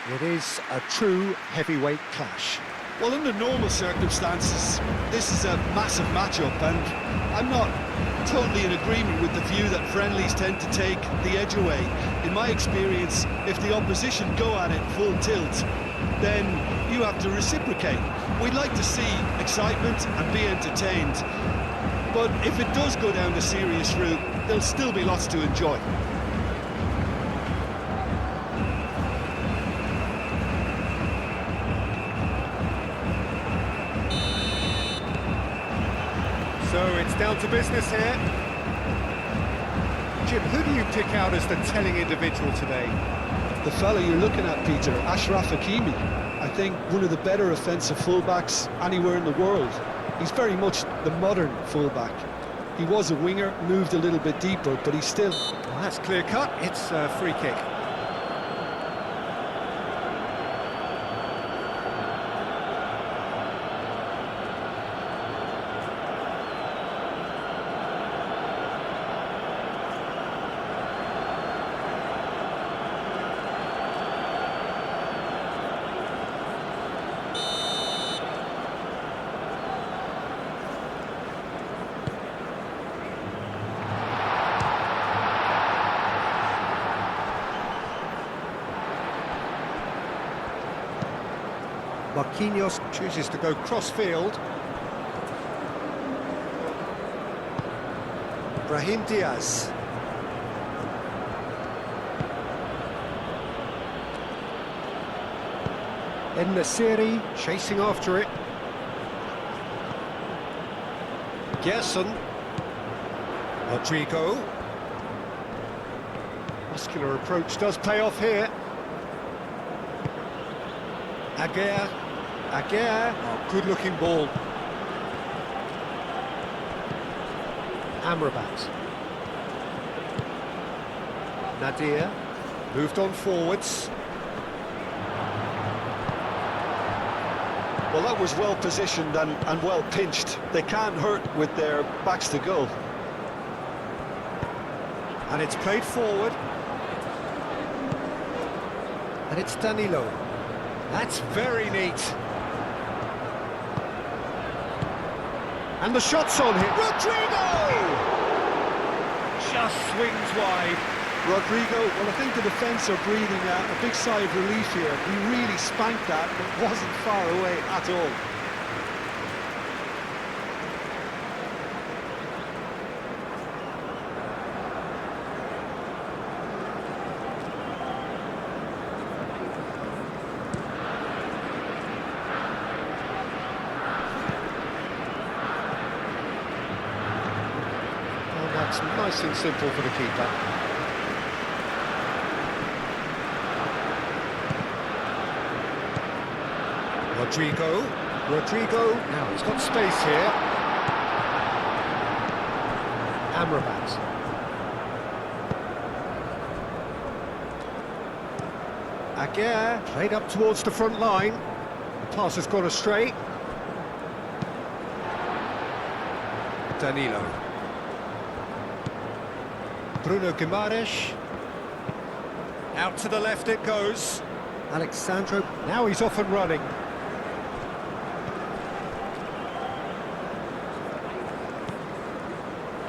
It is a true heavyweight clash. Well, under normal circumstances, this is a massive matchup, and I'm not totally in agreement with the view that friendlies tend to take the edge away. In my experience, if the opposition go at it full tilt, then you have to reciprocate. We'd like to see excitement and be entertained, but if it does go down the serious route, there'll still be lots to enjoy. So it's down to business here. Jim, who do you pick out as the telling individual today? The fella you're looking at, Peter, Ashraf Hakimi. I think one of the better offensive fullbacks anywhere in the world. He's very much the modern fullback. He was a winger, moved a little bit deeper, but he's still... Well, that's clear cut. It's a free kick. Marquinhos chooses to go cross-field. Brahim Diaz. En-Nesyri chasing after it. Gerson. Rodrigo. Muscular approach does pay off here. Aguirre. Oh, good-looking ball. Amrabat. Nadir. Moved on forwards. Well, that was well positioned and well pinched. They can't hurt with their backs to goal. And it's played forward. And it's Danilo. That's very neat. And the shot's on him. Rodrigo! Just swings wide. Rodrigo, well, I think the defence are breathing a big sigh of relief here. He really spanked that, but wasn't far away at all. That's nice and simple for the keeper. Rodrigo, now he's got space here. Amrabat. Aguirre, played up towards the front line. The pass has gone astray. Danilo. Bruno Guimaraes. Out to the left it goes. Alexandro, now he's off and running.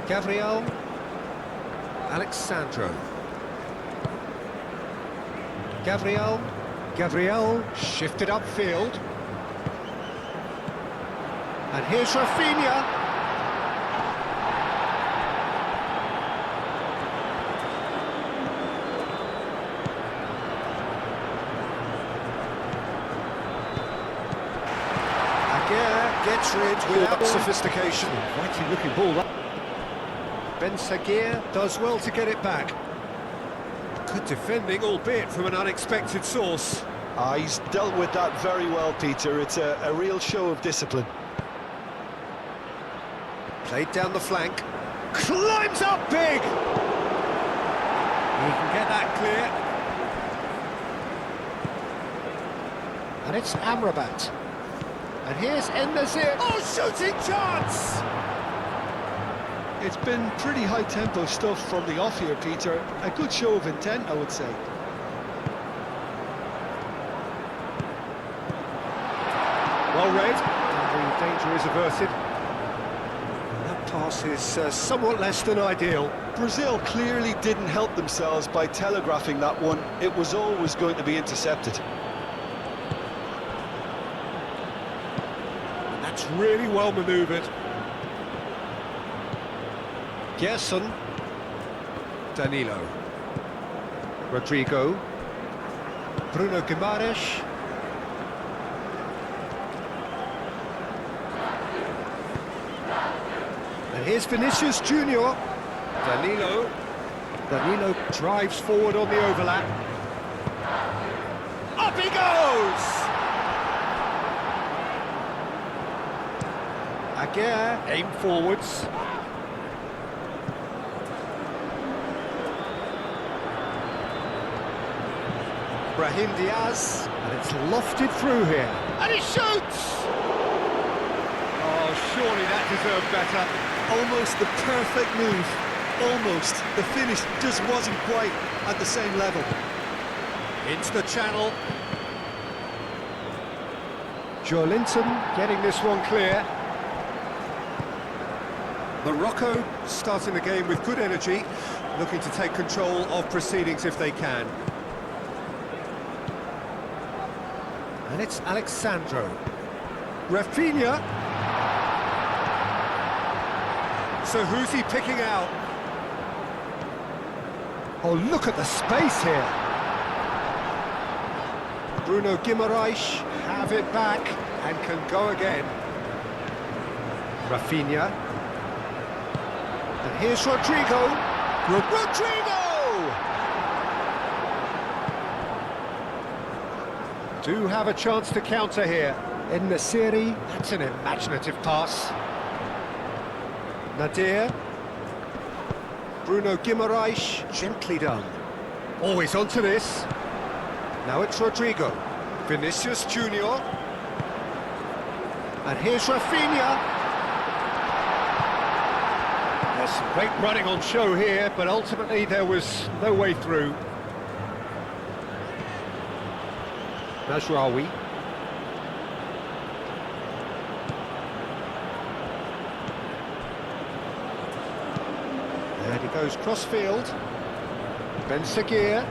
Gabriel. Alexandro. Gabriel shifted upfield. And here's Rafinha. Gets rid without sophistication. Mighty looking ball. Ben Seguir does well to get it back. Good defending, albeit from an unexpected source. He's dealt with that very well, Peter. It's a real show of discipline. Played down the flank. Climbs up big! He can get that clear. And it's Amrabat. And here's En-Nesyri. Oh, shooting chance! It's been pretty high-tempo stuff from the off here, Peter. A good show of intent, I would say. Well read, and the danger is averted. That pass is somewhat less than ideal. Brazil clearly didn't help themselves by telegraphing that one. It was always going to be intercepted. And that's really well manoeuvred. Gerson. Danilo. Rodrigo. Bruno Guimaraes. And here's Vinicius Junior. Danilo. Danilo drives forward on the overlap. Up he goes! Aguirre aimed forwards. Brahim Diaz, and it's lofted through here. And he shoots! Oh, surely that deserved better. Almost the perfect move. Almost. The finish just wasn't quite at the same level. Into the channel. Joelinton getting this one clear. Morocco starting the game with good energy, looking to take control of proceedings if they can. And it's Alexandro. Rafinha. So who's he picking out? Oh, look at the space here. Bruno Guimaraes have it back and can go again. Rafinha. And here's Rodrigo. Rodrigo! Do have a chance to counter here. In the series, that's an imaginative pass. Nadir. Bruno Guimaraes, gently done. Always onto this. Now it's Rodrigo. Vinicius Junior. And here's Rafinha. There's some great running on show here, but ultimately there was no way through. Mazraoui. And he goes cross-field. Ben Seguir.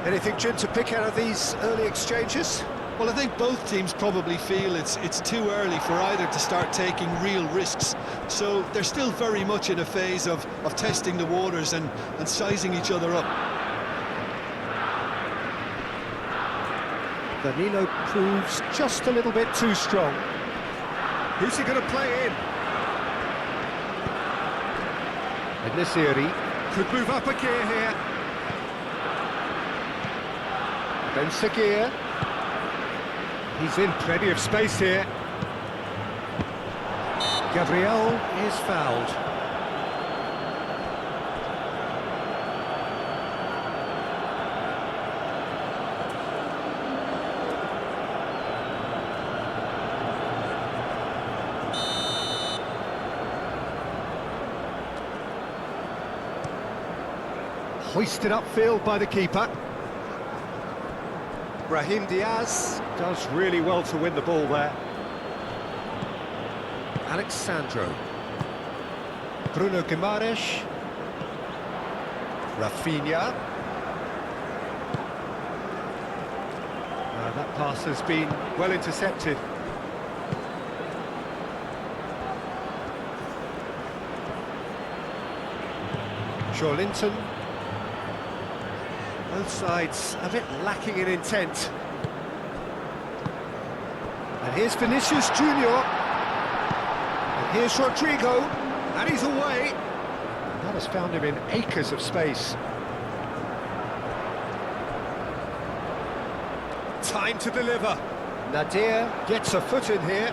Anything, Jim, to pick out of these early exchanges? Well, I think both teams probably feel it's too early for either to start taking real risks. So they're still very much in a phase of testing the waters and sizing each other up. Danilo proves just a little bit too strong. Who's he going to play in? And Nesiri could move up a gear here. Ben Seguir. He's in plenty of space here. Gabriel is fouled. Hoisted upfield by the keeper. Brahim Diaz does really well to win the ball there. Alexandro. Bruno Guimaraes. Rafinha. That pass has been well intercepted. Joelinton. Both sides a bit lacking in intent. And here's Vinicius Junior. And here's Rodrigo. And he's away. And that has found him in acres of space. Time to deliver. Nadir gets a foot in here.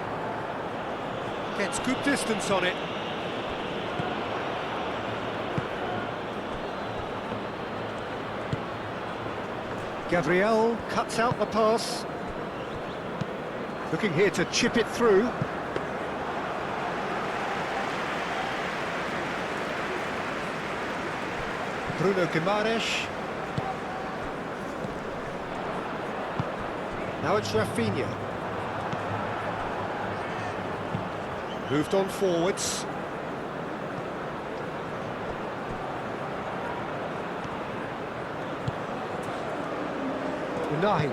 Gets good distance on it. Gabriel cuts out the pass. Looking here to chip it through. Bruno Guimaraes. Now it's Rafinha. Moved on forwards. Unahi.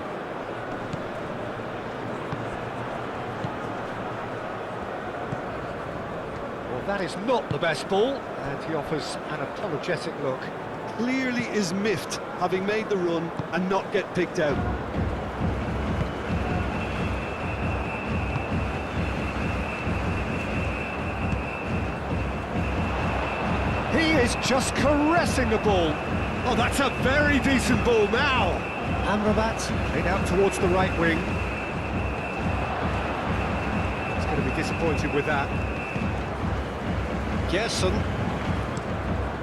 Well, that is not the best ball, and he offers an apologetic look. Clearly is miffed, having made the run and not get picked out. He is just caressing the ball. Oh, that's a very decent ball now. Amrabat played out towards the right wing. He's going to be disappointed with that. Gerson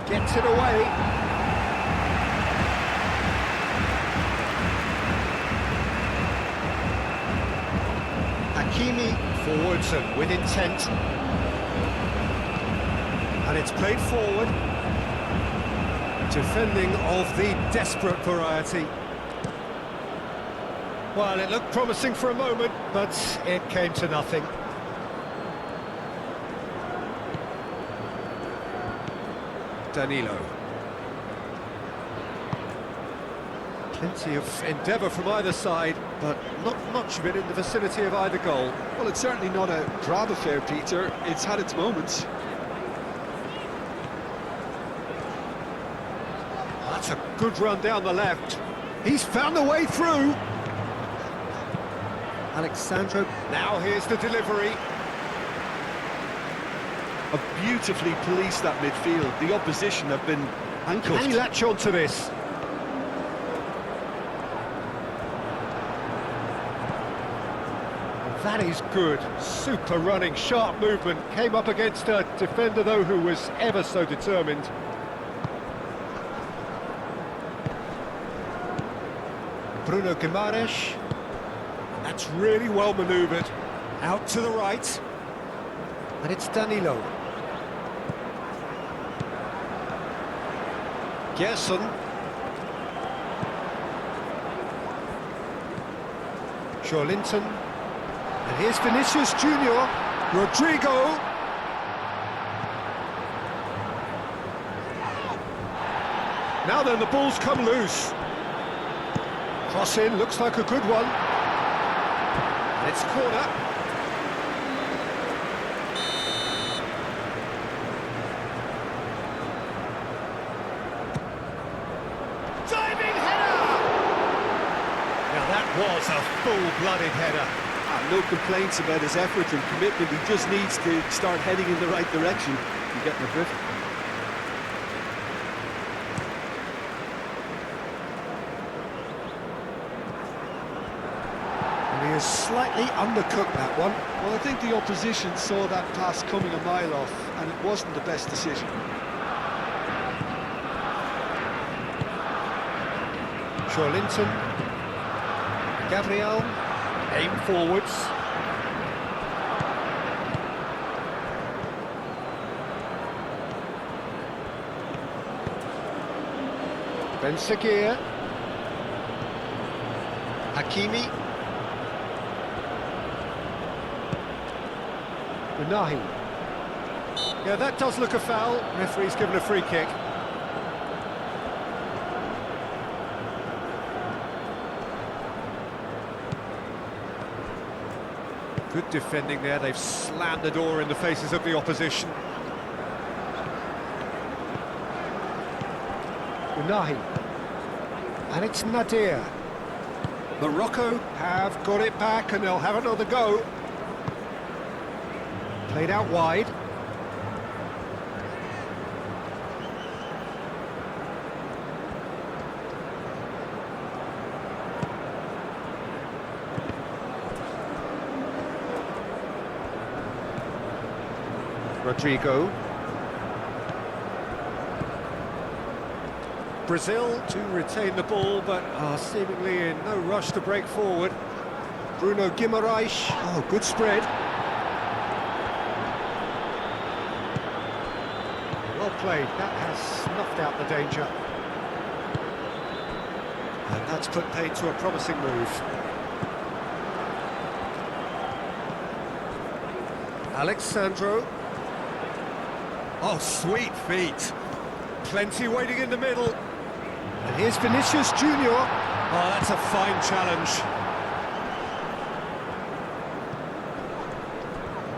gets it away. Hakimi forwards and with intent. And it's played forward. Defending of the desperate variety. Well, it looked promising for a moment, but it came to nothing. Danilo. Plenty of endeavour from either side, but not much of it in the vicinity of either goal. Well, it's certainly not a drab affair, Peter. It's had its moments. That's a good run down the left. He's found a way through. Alexandro, now here's the delivery. Have beautifully policed that midfield. The opposition have been handcuffed. Can he latch on to this? That is good. Super running, sharp movement. Came up against a defender, though, who was ever so determined. Bruno Guimaraes. That's really well manoeuvred. Out to the right. And it's Danilo. Gerson. Linton. And here's Vinicius Junior. Rodrigo. Now then, the ball's come loose. Cross in, looks like a good one. And it's corner. Diving header! Now that was a full-blooded header. No complaints about his effort and commitment. He just needs to start heading in the right direction and get the drift. And he has slightly undercooked that one. Well, I think the opposition saw that pass coming a mile off, and it wasn't the best decision. Linton. Gabriel. Aim forwards. Ben Seguir. Hakimi. Unahi. Yeah, that does look a foul. Referee's given a free kick. Good defending there, they've slammed the door in the faces of the opposition. Unahi. And it's Nadir. Morocco have got it back and they'll have another go. Played out wide. Rodrigo. Brazil to retain the ball, but are seemingly in no rush to break forward. Bruno Guimaraes. Oh, good spread. Well played. That has snuffed out the danger. And that's put paid to a promising move. Alexandro. Oh, sweet feet. Plenty waiting in the middle. And here's Vinicius Junior. Oh, that's a fine challenge.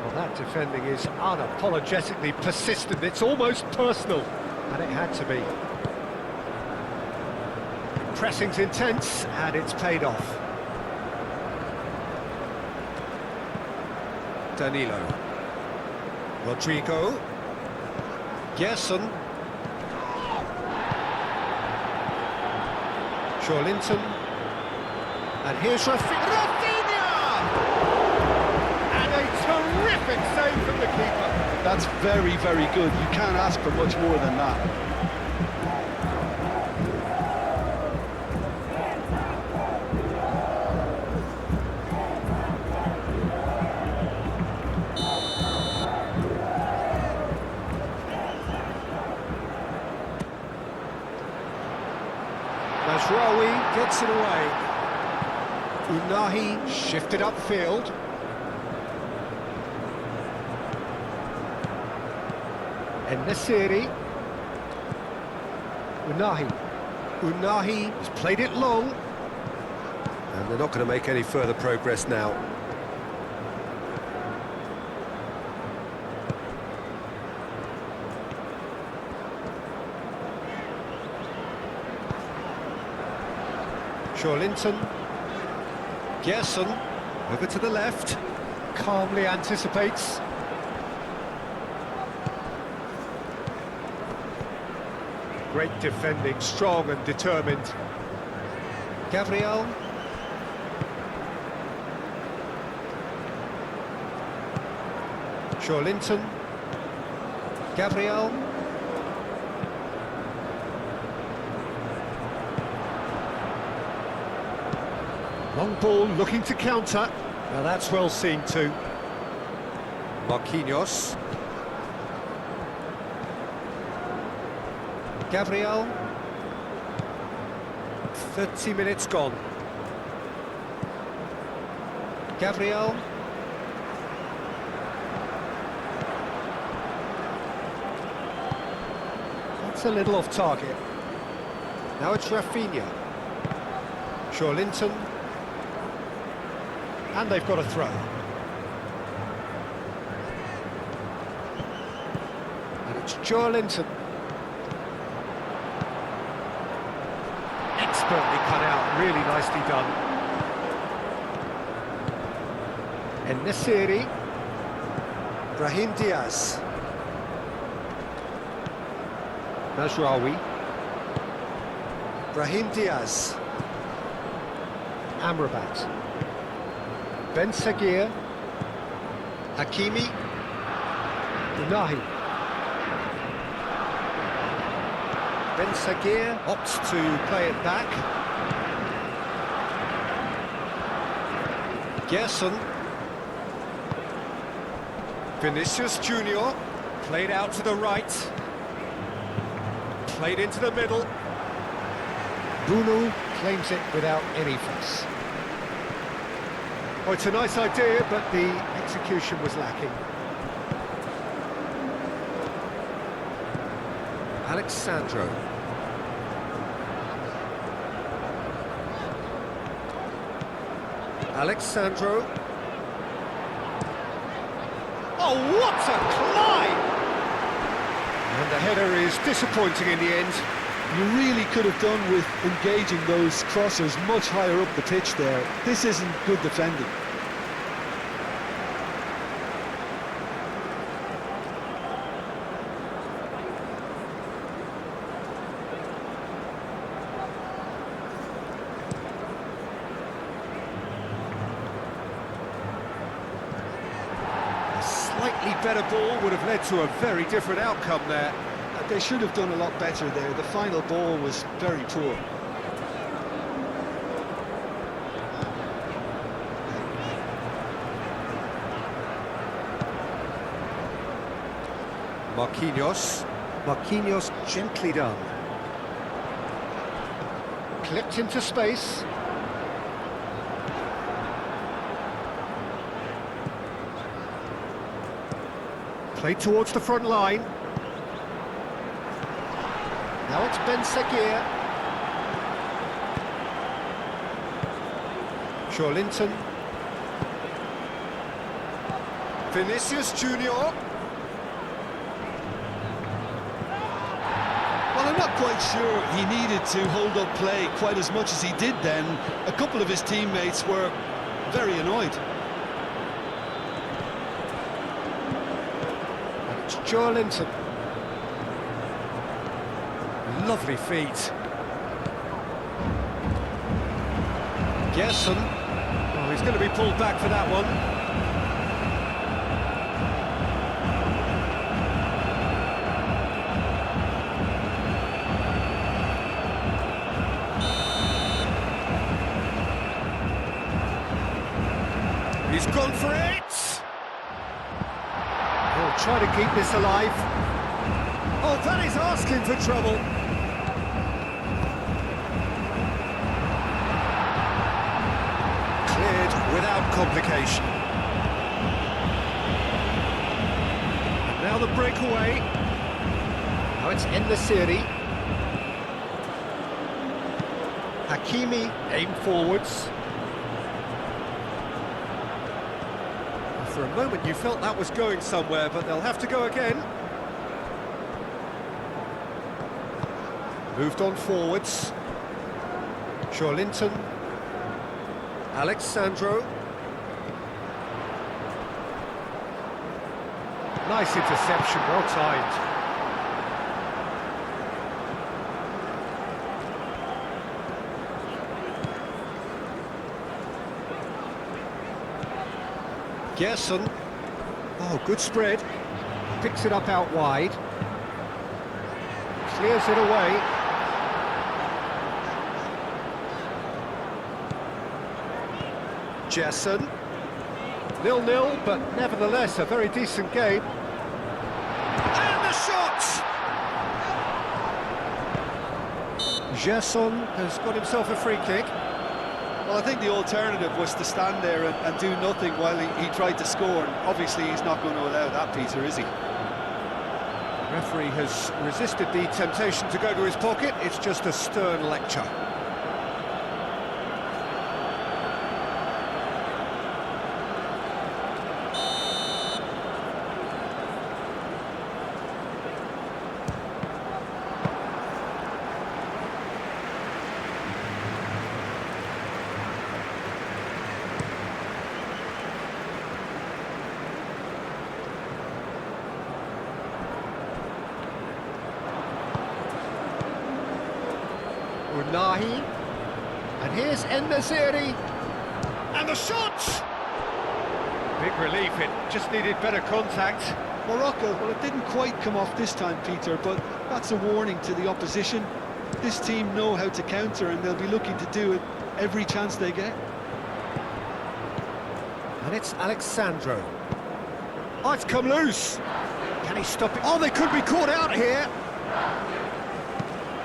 Well, that defending is unapologetically persistent. It's almost personal. And it had to be. Pressing's intense, and it's paid off. Danilo. Rodrigo. Gerson. Linton. And here's Rafinha! And a terrific save from the keeper. That's very, very good. You can't ask for much more than that. Mazraoui gets it away. Unahi shifted upfield. En-Nesyri. Unahi has played it long. And they're not going to make any further progress now. Linton. Gerson, over to the left, calmly anticipates. Great defending, strong and determined. Gabriel. Linton. Gabriel. Long ball looking to counter. Now that's well seen too. Marquinhos. Gabriel. 30 minutes gone. Gabriel. That's a little off target. Now it's Rafinha. Linton. And they've got a throw. And it's Linton. Expertly cut out, really nicely done. En-Nesyri. Brahim Diaz. Mazraoui. Brahim Diaz. Amrabat. Ben Seguir. Hakimi. Unahi. Ben Seguir opts to play it back. Gerson. Vinicius Junior. Played out to the right. Played into the middle. Bruno claims it without any fuss. Oh, it's a nice idea, but the execution was lacking. Alexandro. Alexandro. Oh, what a climb! And the header is disappointing in the end. You really could have done with engaging those crossers much higher up the pitch there. This isn't good defending. A slightly better ball would have led to a very different outcome there. They should have done a lot better there. The final ball was very poor. Marquinhos gently done. Clipped into space. Played towards the front line. Now it's Ben Seguir. Linton. Vinicius Junior. Well, I'm not quite sure he needed to hold up play quite as much as he did then. A couple of his teammates were very annoyed. And it's Linton. Lovely feet. Gerson. Oh, he's going to be pulled back for that one. He's gone for it! He'll try to keep this alive. Oh, that is asking for trouble. Cleared without complication. And now the breakaway. Now it's En-Nesyri. Hakimi aimed forwards. For a moment you felt that was going somewhere, but they'll have to go again. Moved on forwards. Linton. Alexandro. Nice interception, well timed. Gerson. Oh, good spread. Picks it up out wide. Clears it away. Gerson. 0-0, but nevertheless a very decent game. And the shot! Gerson has got himself a free kick. Well, I think the alternative was to stand there and do nothing while he tried to score. And obviously, he's not going to allow that, Peter, is he? The referee has resisted the temptation to go to his pocket. It's just a stern lecture. Unahi, and here's En-Nesyri, and the shot! Big relief, it just needed better contact. Morocco, well, it didn't quite come off this time, Peter, but that's a warning to the opposition. This team know how to counter, and they'll be looking to do it every chance they get. And it's Alexandro. Oh, it's come loose. Can he stop it? Oh, they could be caught out here.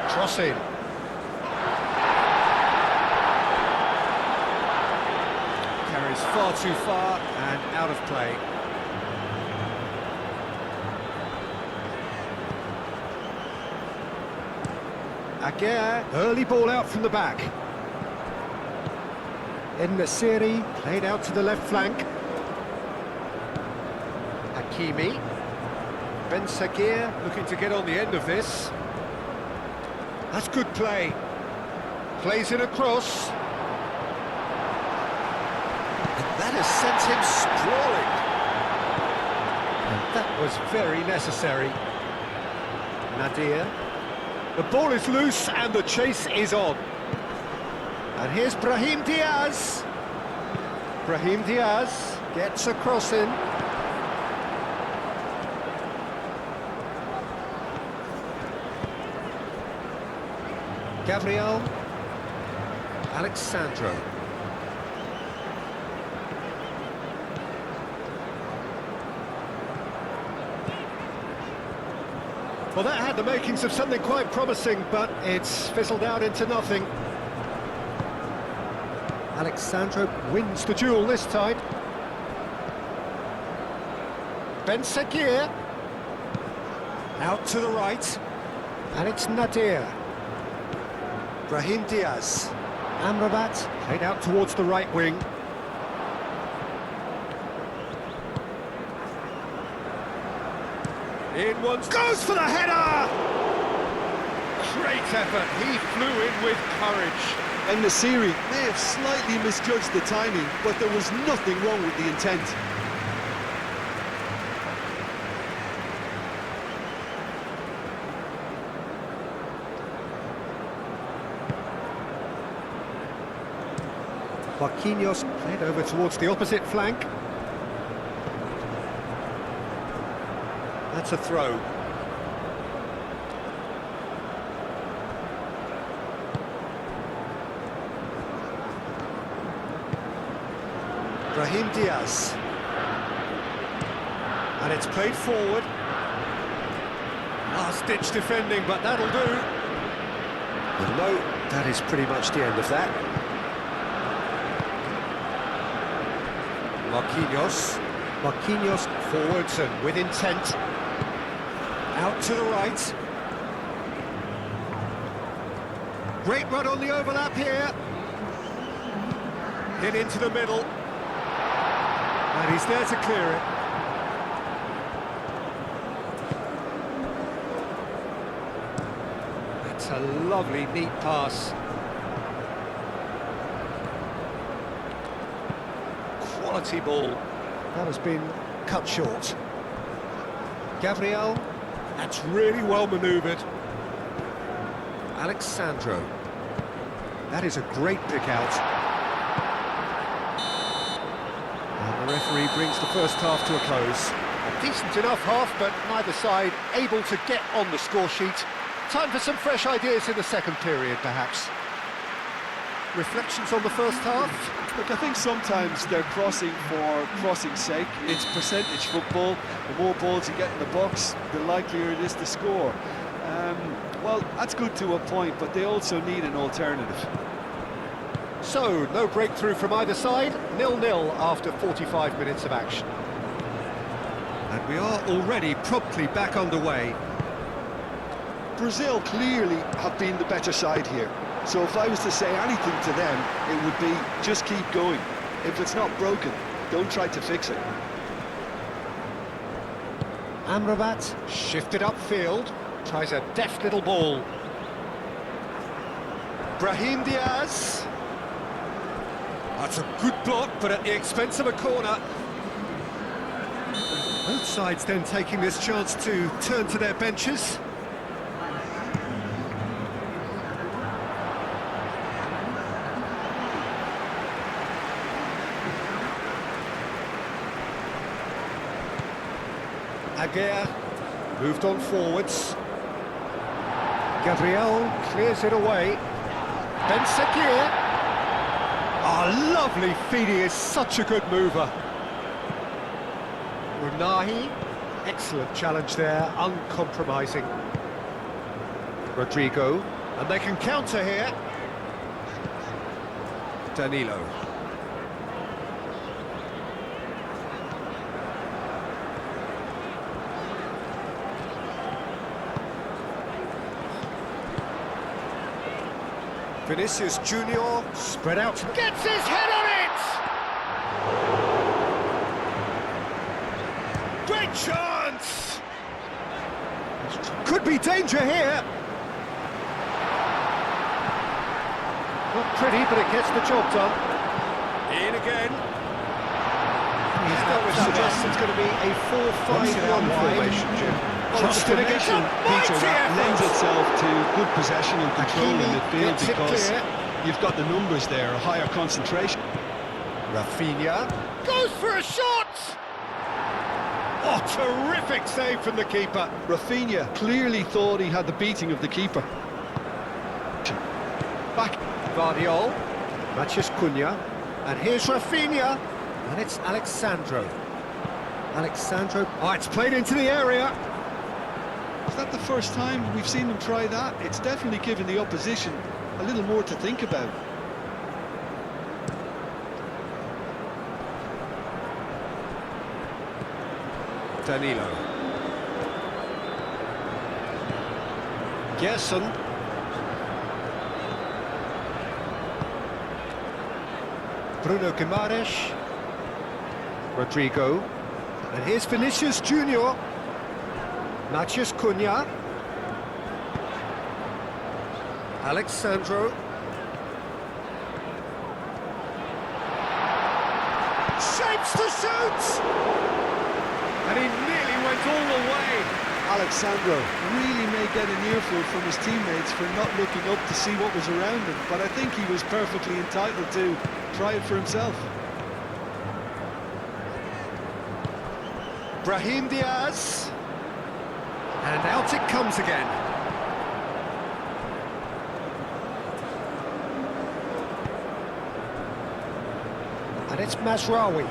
Crossing. Carries far too far and out of play. Aguirre, early ball out from the back. En-Nesyri played out to the left flank. Hakimi. Ben Seguir looking to get on the end of this. That's good play. Plays it across. And that has sent him sprawling. And that was very necessary. Nadir. The ball is loose and the chase is on. And here's Brahim Diaz. Brahim Diaz gets a cross in. Gabriel. Alexandro. Well, that had the makings of something quite promising, but it's fizzled out into nothing. Alexandro wins the duel this time. Ben Seguir. Out to the right. And it's Nadir. Brahim Diaz. Amrabat played out towards the right wing. In once, goes for the header! Great effort, he flew in with courage. And Nasiri may have slightly misjudged the timing, but there was nothing wrong with the intent. Marquinhos played over towards the opposite flank. That's a throw. Brahim Diaz. And it's played forward. Last-ditch defending, but that'll do. And no, that is pretty much the end of that. Marquinhos forwards and with intent. Out to the right. Great run on the overlap here. In into the middle. And he's there to clear it. That's a lovely, neat pass. Quality ball. That has been cut short. Gabriel, that's really well manoeuvred. Alexandro. That is a great pick out. And the referee brings the first half to a close. A decent enough half, but neither side able to get on the score sheet. Time for some fresh ideas in the second period, perhaps. Reflections on the first half? Look, I think sometimes they're crossing for crossing's sake. It's percentage football. The more balls you get in the box, the likelier it is to score. Well, that's good to a point, but they also need an alternative. So, no breakthrough from either side, 0-0 after 45 minutes of action. And we are already promptly back underway. Brazil clearly have been the better side here. So if I was to say anything to them, it would be just keep going. If it's not broken, don't try to fix it. Amrabat shifted upfield, tries a deft little ball. Brahim Diaz. That's a good block, but at the expense of a corner. Both sides then taking this chance to turn to their benches. Aguirre moved on forwards. Gabriel clears it away. Ben Seguir. Oh, lovely feed, he is such a good mover. Unahi, excellent challenge there, uncompromising. Rodrigo, and they can counter here. Danilo. Vinicius Junior, spread out, gets his head on it! Great chance! Could be danger here! Not pretty, but it gets the job done. In again. That would suggest it's going to be a 4-5-1 formation, Jim. Transformation, Peter, that lends itself to good possession and control in midfield because you've got the numbers there, a higher concentration. Rafinha goes for a shot! Oh, terrific save from the keeper. Rafinha clearly thought he had the beating of the keeper. Back, Guardiol, Matheus Cunha, and here's Rafinha, and it's Alexandro. Oh, it's played into the area. Is that the first time we've seen them try that? It's definitely given the opposition a little more to think about. Danilo. Gerson. Bruno Guimaraes. Rodrigo. And here's Vinicius Junior. Matheus Cunha. Alexandro. Shapes to shoot! And he nearly went all the way. Alexandro really may get an earful from his teammates for not looking up to see what was around him, but I think he was perfectly entitled to try it for himself. Brahim Diaz. And out it comes again. And it's Mazraoui.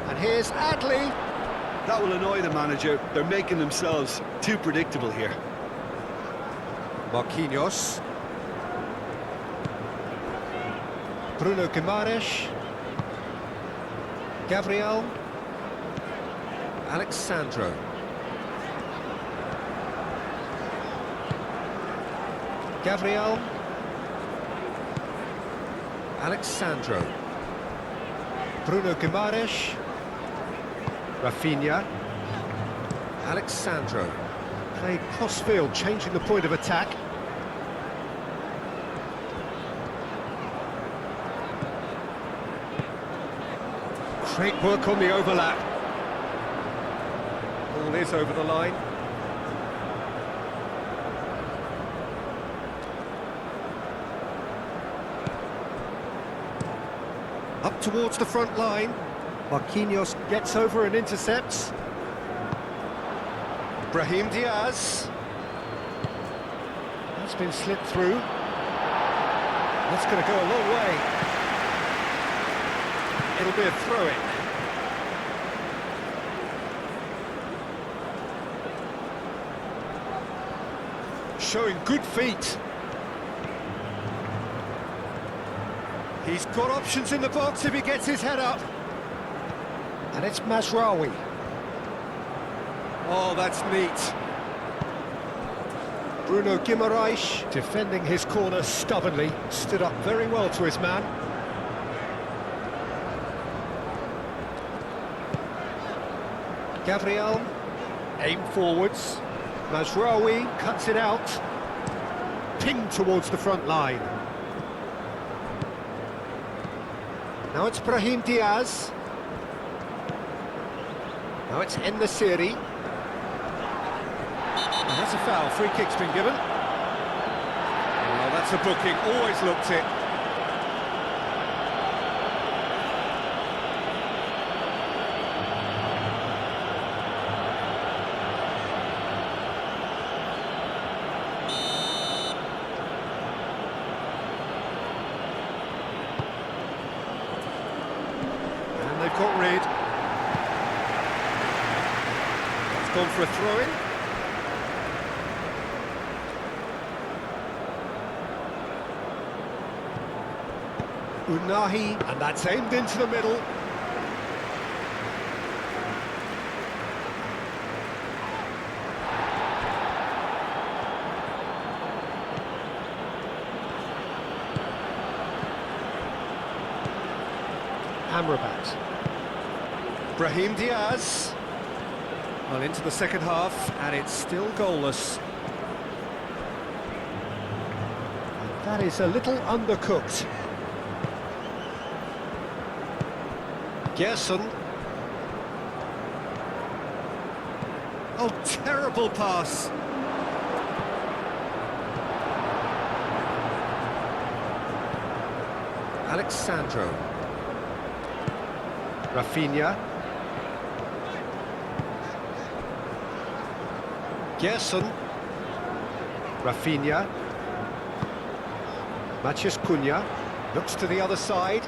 And here's Adli. That will annoy the manager. They're making themselves too predictable here. Marquinhos. Bruno Guimaraes. Gabriel. Alexandro. Gabriel. Alexandro. Bruno Guimaraes. Rafinha. Alexandro. Played cross-field, changing the point of attack. Great work on the overlap. Ball is over the line. Up towards the front line. Marquinhos gets over and intercepts. Brahim Diaz. That's been slipped through. That's going to go a long way. It'll be a throw-in. Showing good feet. He's got options in the box if he gets his head up. And it's Mazraoui. Oh, that's neat. Bruno Guimaraes, defending his corner stubbornly, stood up very well to his man. Gabriel, aim forwards. Mazraoui cuts it out. Pinged towards the front line. Now it's Brahim Diaz. Now it's En-Nesyri. And that's a foul. Free kick's been given. Well, that's a booking. Always looked it. And they've got rid. It's gone for a throw-in. Unahi, and that's aimed into the middle. Amrabat. Brahim Diaz. Well, into the second half, and it's still goalless. And that is a little undercooked. Gerson. Oh, terrible pass. Alexandro. Rafinha. Gerson. Rafinha. Matheus Cunha. Looks to the other side.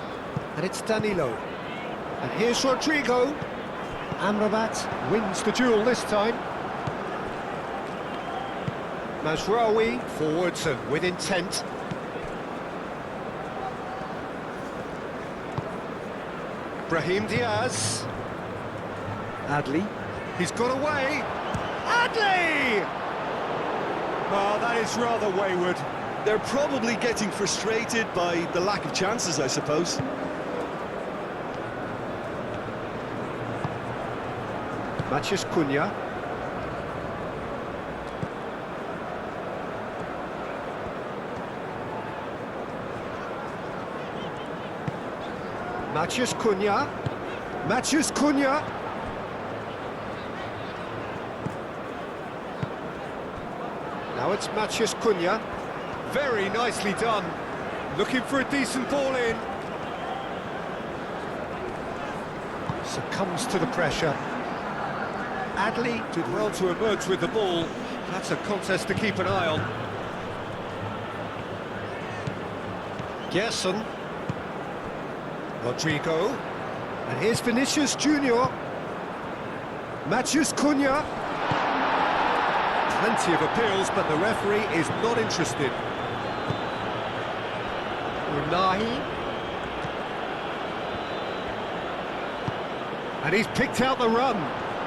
And it's Danilo. And here's Rodrigo. Amrabat wins the duel this time. Mazraoui forwards and with intent. Brahim Diaz. Adli. He's got away. Adli! Oh, that is rather wayward. They're probably getting frustrated by the lack of chances, I suppose. Matheus Cunha. Matheus Cunha. Matheus Cunha. Now it's Matheus Cunha. Very nicely done. Looking for a decent ball in. Succumbs to the pressure. Adley did well to emerge with the ball. That's a contest to keep an eye on. Gerson. Rodrigo. And here's Vinicius Junior. Matheus Cunha. Plenty of appeals, but the referee is not interested. Unahi. And he's picked out the run.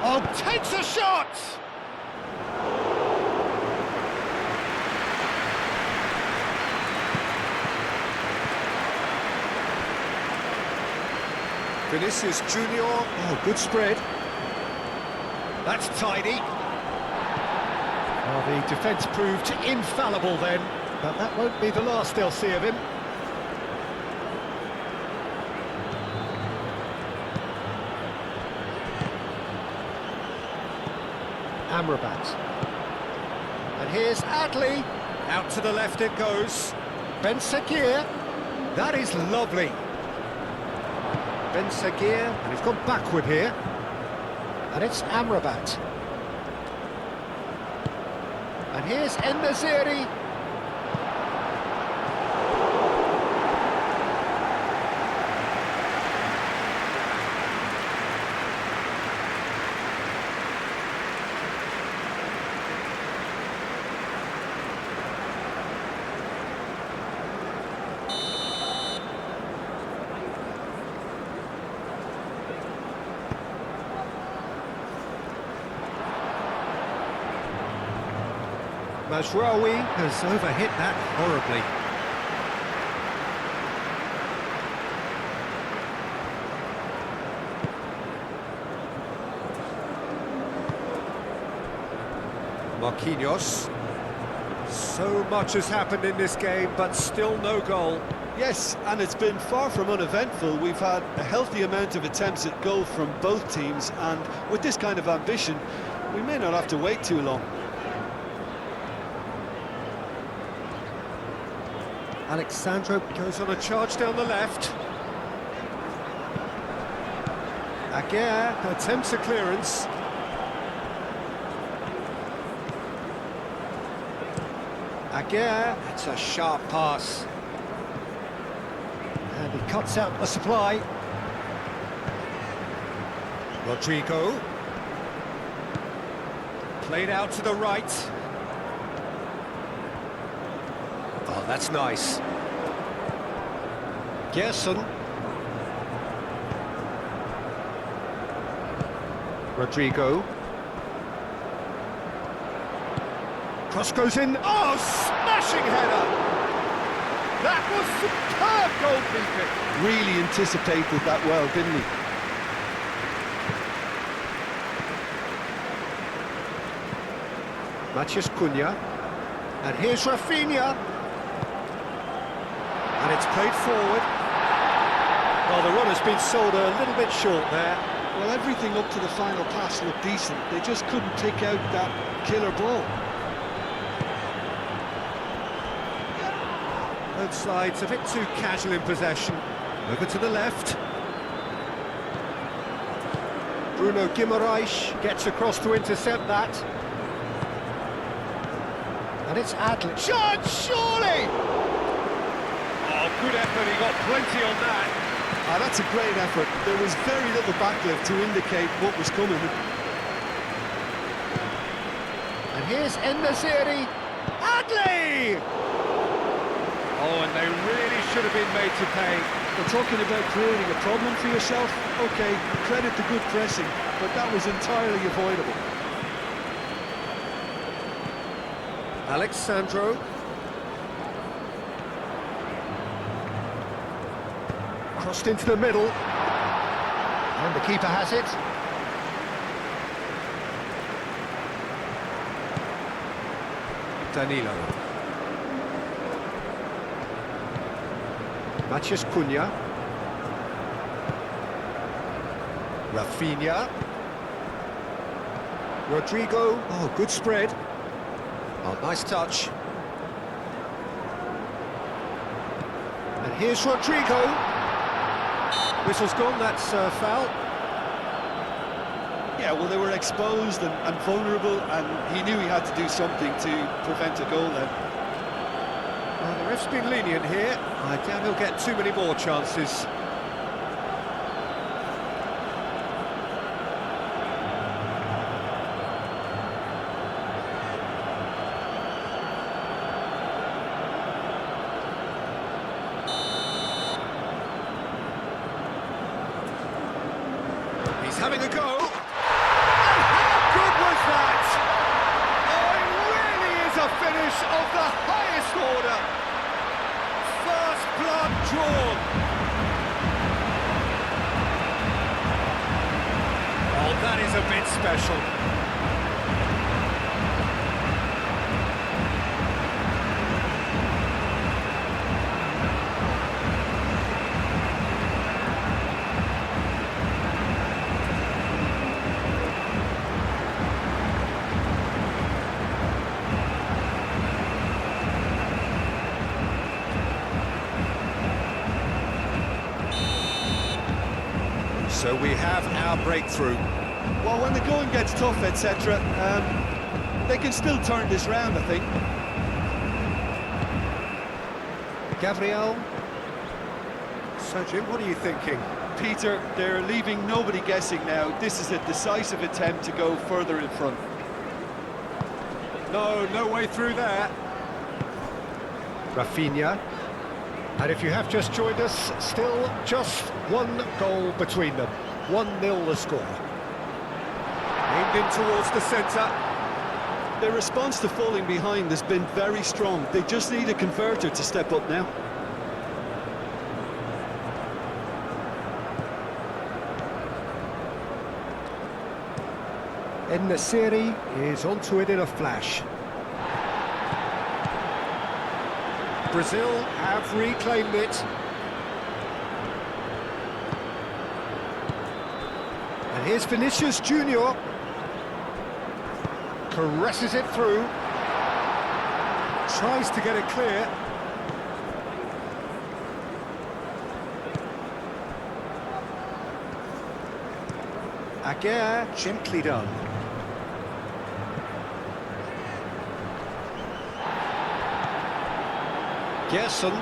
Oh, takes a shot! Vinicius Junior. Oh, good spread. That's tidy. Well, the defence proved infallible then, but that won't be the last they'll see of him. Amrabat. And here's Adley. Out to the left it goes. Ben Seguir. That is lovely. Ben Seguir, and he's gone backward here. And it's Amrabat. And here's En-Nesyri. Mazraoui has overhit that horribly. Marquinhos. So much has happened in this game, but still no goal. Yes, and it's been far from uneventful. We've had a healthy amount of attempts at goal from both teams, and with this kind of ambition, we may not have to wait too long. Alexandro goes on a charge down the left. Aguirre attempts a clearance. Aguirre, it's a sharp pass. And he cuts out the supply. Rodrigo. Played out to the right. Oh, that's nice. Gerson. Rodrigo. Cross goes in. Oh, smashing header! That was superb goalkeeping. Really anticipated that well, didn't he? Matheus Cunha. And here's Rafinha. And it's played forward. Well, the run has been sold a little bit short there. Well, everything up to the final pass looked decent. They just couldn't take out that killer ball. Both sides a bit too casual in possession. Over to the left. Bruno Guimaraes gets across to intercept that. And it's Adley. Shot, surely! Oh, good effort, he got plenty on that. Ah, that's a great effort. There was very little backlift to indicate what was coming. And here's En-Nesyri. Adley! Oh, and they really should have been made to pay. We're talking about creating a problem for yourself. OK, credit to good pressing, but that was entirely avoidable. Alexandro. Crossed into the middle. And the keeper has it. Danilo. Matheus Cunha. Rafinha. Rodrigo. Oh, good spread. Oh, nice touch. And here's Rodrigo. Whistle's gone, that's foul. Yeah, well, they were exposed and vulnerable, and he knew he had to do something to prevent a goal then. Well, the ref's been lenient here. I doubt he'll get too many more chances. He's having a go. And how good was that? Oh, it really is a finish of the highest order. First blood drawn. Oh, that is a bit special. So we have our breakthrough. Well, when the going gets tough, etc., they can still turn this round, I think. Gabriel. So, Jim, what are you thinking? Peter, they're leaving nobody guessing now. This is a decisive attempt to go further in front. No way through there. Rafinha. And if you have just joined us, still just one goal between them. 1-0 the score. Aimed in towards the centre. Their response to falling behind has been very strong. They just need a converter to step up now. En-Nesyri is onto it in a flash. Brazil have reclaimed it. And here's Vinicius Junior. Caresses it through. Tries to get it clear. Aguirre, gently done. Gerson.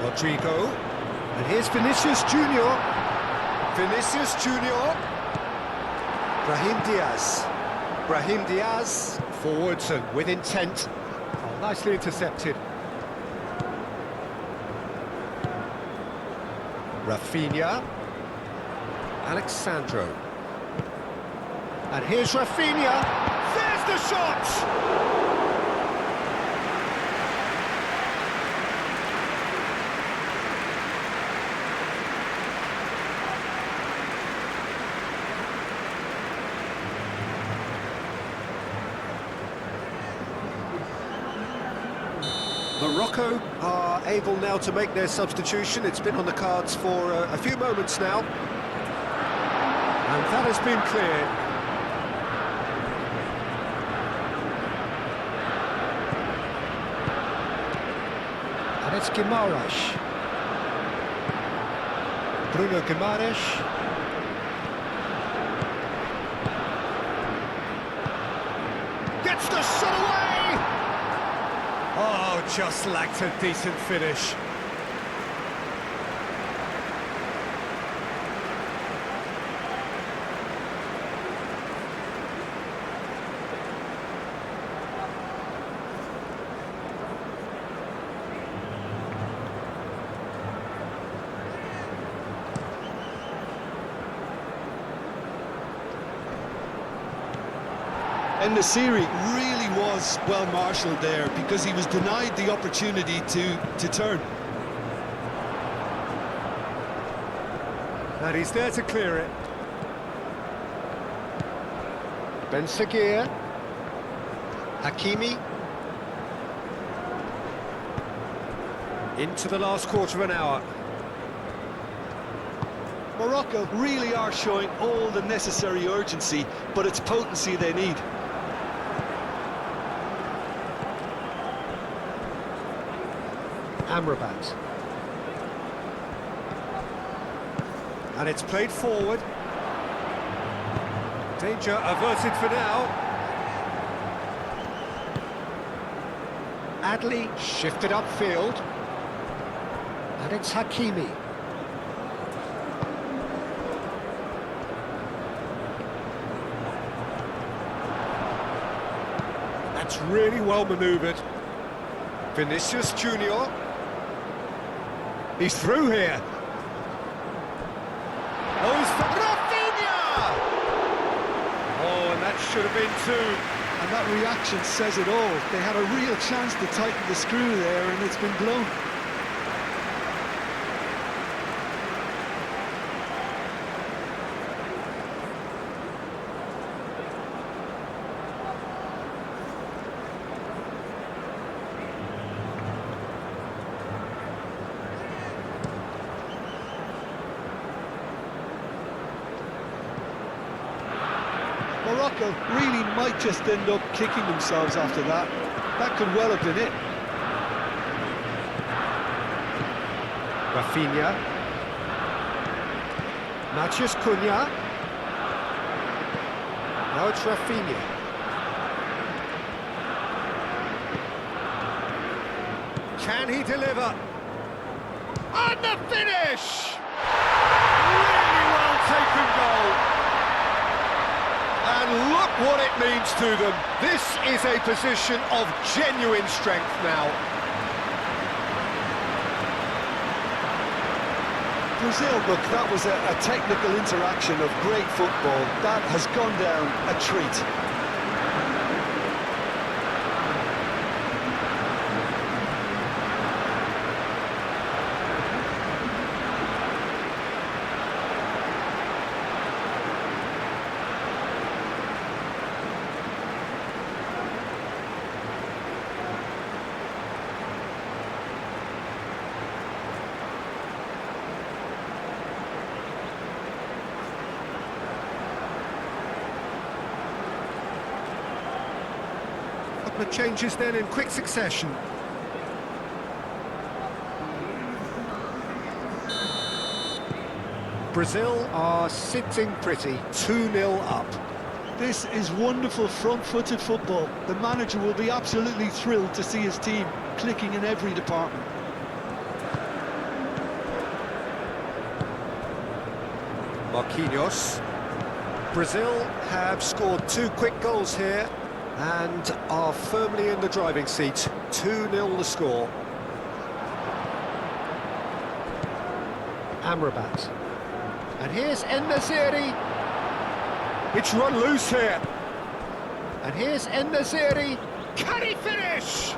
Rodrigo. And here's Vinicius Junior. Vinicius Junior. Brahim Diaz. Brahim Diaz forwards and with intent. Oh, nicely intercepted. Rafinha. Alexandro. And here's Rafinha. There's the shot! Morocco are able now to make their substitution. It's been on the cards for a few moments now. And that has been cleared. And it's Guimaraes. Bruno Guimaraes. Gets the shot away! Oh, just lacked a decent finish. And Nasiri really was well marshalled there because he was denied the opportunity to turn. And he's there to clear it. Ben Seguir. Hakimi. Into the last quarter of an hour. Morocco really are showing all the necessary urgency, but it's potency they need. Amrabat. And it's played forward. Danger averted for now. Adli shifted upfield. And it's Hakimi. That's really well manoeuvred. Vinicius Junior. He's through here. Oh, he's for Rafinha! Oh, and that should have been two. And that reaction says it all. They had a real chance to tighten the screw there, and it's been blown. Morocco really might just end up kicking themselves after that. That could well have been it. Rafinha. Matheus Cunha. Now it's Rafinha. Can he deliver? And the finish! Really well taken goal. And look what it means to them. This is a position of genuine strength now. Brazil, look, that was a technical interaction of great football. That has gone down a treat. The changes then in quick succession. Brazil are sitting pretty, 2-0 up. This is wonderful front-footed football. The manager will be absolutely thrilled to see his team clicking in every department. Marquinhos. Brazil have scored 2 quick goals here and are firmly in the driving seat. 2-0 the score. Amrabat. And here's En-Nesyri. It's run loose here. And here's En-Nesyri. Can he finish?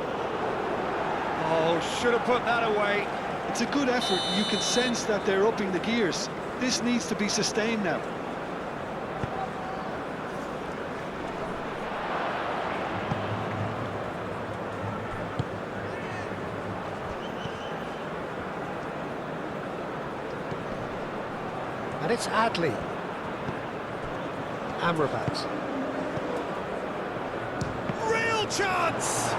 Oh, should have put that away. It's a good effort. You can sense that they're upping the gears. This needs to be sustained now. And it's Adli. Amrabat. Real chance!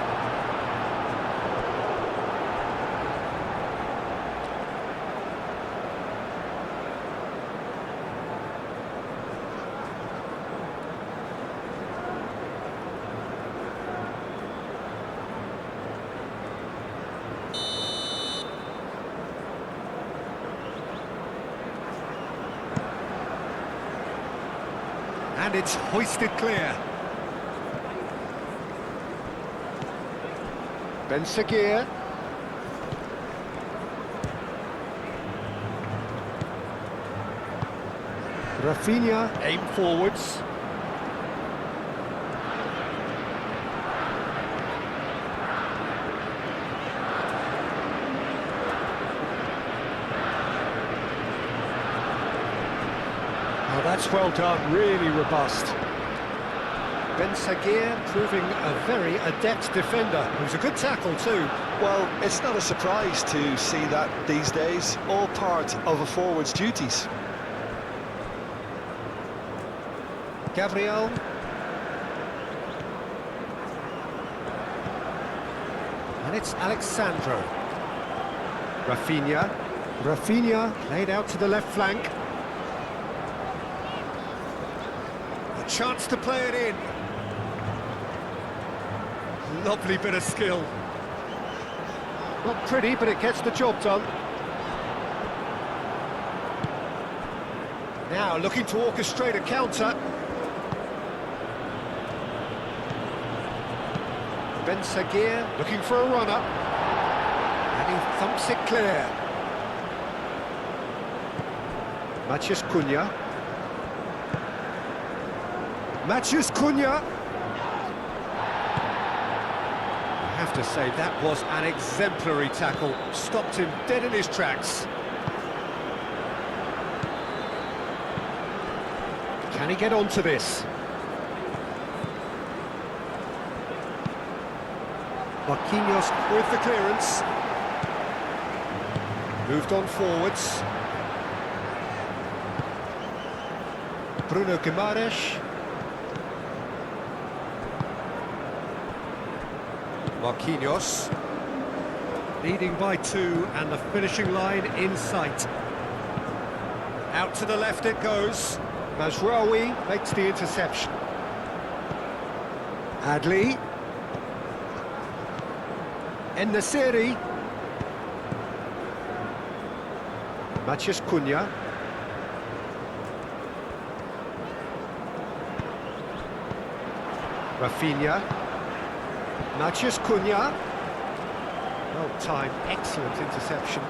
And it's hoisted clear. Ben Seguir. Rafinha, aim forwards. That's well done, really robust. Ben Sagir proving a very adept defender. It was a good tackle too. Well, it's not a surprise to see that these days, all part of a forward's duties. Gabriel. And it's Alexandro. Rafinha. Rafinha laid out to the left flank. A chance to play it in. Lovely bit of skill. Not pretty, but it gets the job done. Now looking to orchestrate a counter. Ben Sagir looking for a runner. And he thumps it clear. Matheus Cunha. Matheus Cunha. I have to say, that was an exemplary tackle. Stopped him dead in his tracks. Can he get onto this? Marquinhos with the clearance. Moved on forwards. Bruno Guimaraes. Marquinhos. Leading by 2 and the finishing line in sight. Out to the left it goes. Mazraoui makes the interception. Adli. En-Nesyri. Matheus Cunha. Rafinha. Matheus Cunha. Well timed, excellent interception.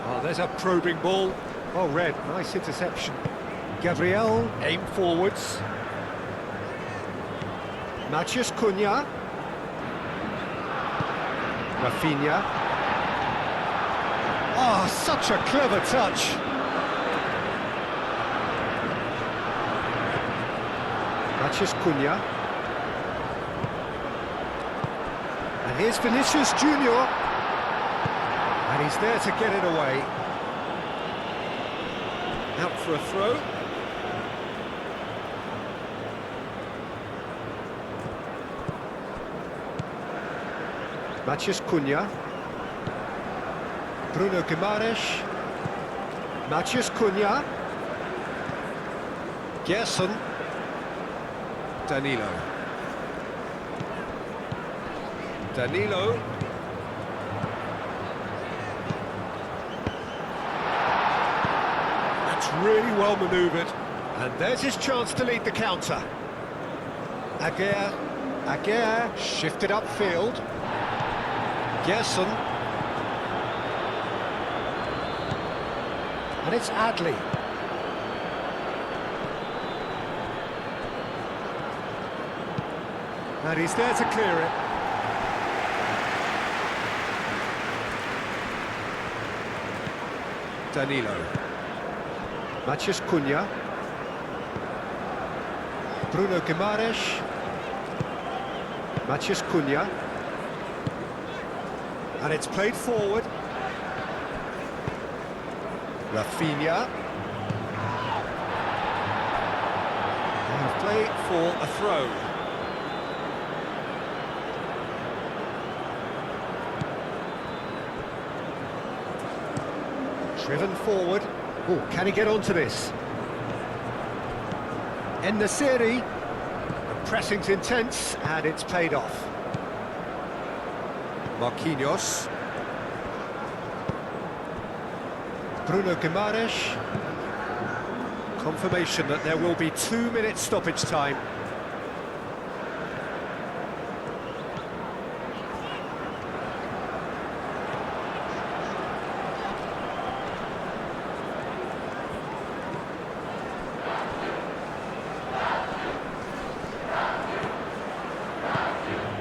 Oh, there's a probing ball. Oh, red, nice interception. Gabriel, aim forwards. Matheus Cunha. Rafinha. Oh, such a clever touch. Matheus Cunha. And here's Vinicius Junior. And he's there to get it away. Out for a throw. Matheus Cunha. Bruno Guimaraes. Matheus Cunha. Gerson. Danilo. Danilo. That's really well manoeuvred. And there's his chance to lead the counter. Aguirre shifted upfield. Gerson. And it's Adli. And he's there to clear it. Danilo. Matheus Cunha. Bruno Guimaraes. Matheus Cunha. And it's played forward. Rafinha. And play for a throw. Driven forward. Oh, can he get onto this? En-Nesyri. The pressing's intense, and it's paid off. Marquinhos. Bruno Guimaraes. Confirmation that there will be 2 minutes stoppage time.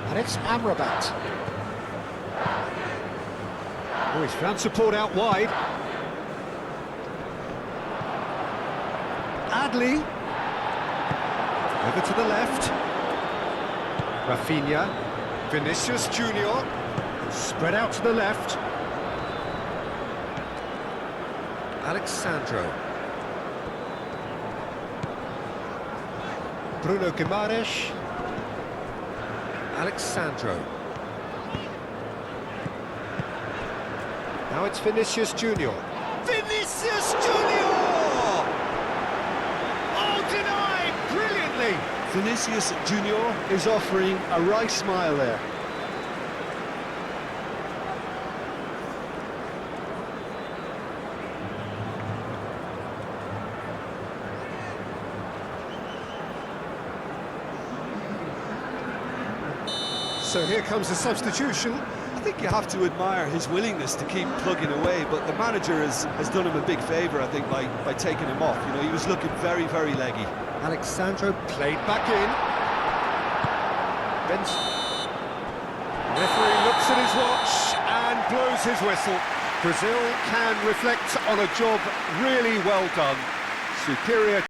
And it's Amrabat. Oh, he's found support out wide. badly. Over to the left. Rafinha. Vinicius Junior. Spread out to the left. Alexandro. Bruno Guimaraes. Alexandro. Now it's Vinicius Junior. Vinicius Junior! Oh, denied brilliantly! Vinicius Junior is offering a right smile there. So here comes the substitution. I think you have to admire his willingness to keep plugging away, but the manager has done him a big favour, I think, by taking him off. You know, he was looking very, very leggy. Alexandro played back in. Referee looks at his watch and blows his whistle. Brazil can reflect on a job really well done. Superior